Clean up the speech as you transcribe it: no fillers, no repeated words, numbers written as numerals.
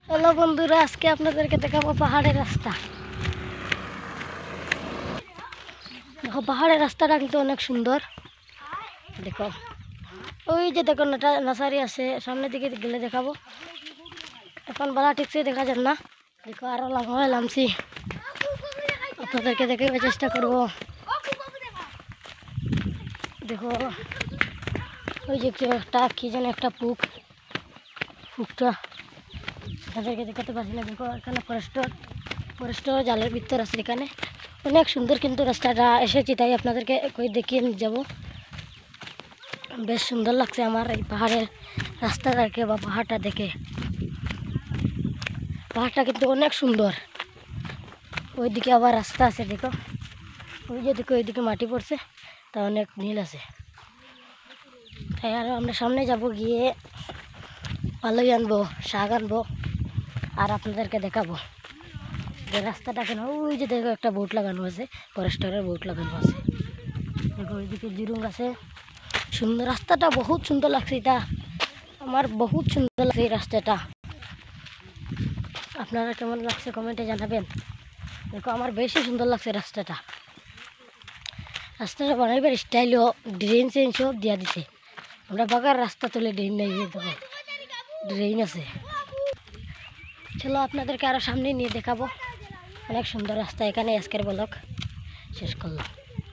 Hello বন্ধুরা, আজকে আপনাদেরকে দেখাবো পাহাড়ের রাস্তা। দেখো পাহাড়ের রাস্তাটা কিন্তু অনেক সুন্দর। দেখো ওই যে দেখো নার্সারি আছে, সামনের দিকে গেলে দেখাবো। এখন বলা ঠিকছে দেখা যান না। দেখো আরো লামছি, আপনাদেরকে দেখাবার চেষ্টা করবো। দেখো ওই যে একটা কি যেন একটা পুকটা আপনাদেরকে দেখাতে পারছি না। দেখো এখানে ফরেস্টর জালের ভিতর আছে। এখানে অনেক সুন্দর কিন্তু রাস্তাটা, এসেছি তাই আপনাদেরকে কই দেখিয়ে নিয়ে যাবো। বেশ সুন্দর লাগছে আমার এই পাহাড়ের রাস্তাটাকে বা পাহাড়টা দেখে। পাহাড়টা কিন্তু অনেক সুন্দর। ওইদিকে আবার রাস্তা আছে, দেখো ওই যে দেখো ওইদিকে মাটি পড়ছে, তা অনেক নীল আছে। তাই আরও আমরা সামনে যাব, গিয়ে পালই আনবো, শাক আনবো আর আপনাদেরকে দেখাবো যে রাস্তাটা কেন। ওই যে দেখো একটা বোট লাগানো আছে, ফরেস্টারের বোট লাগানো আছে। দেখো ওইদিকে জিরুং আছে। সুন্দর রাস্তাটা, বহুত সুন্দর লাগছে। এটা আমার বহুত সুন্দর লাগছে এই রাস্তাটা। আপনারা কেমন লাগছে কমেন্টে জানাবেন। দেখো আমার বেশি সুন্দর লাগছে রাস্তাটা। রাস্তাটা বানাইবার স্টাইলও ড্রেন চেন সব দিয়া দিছে। আমরা বাগার রাস্তা তুলে ড্রেন নেই, দেখো ড্রেন আছে। চলো আপনাদেরকে আরো সামনে নিয়ে দেখাবো। অনেক সুন্দর রাস্তা। এখানে আজকের ব্লগ শেষ করলাম।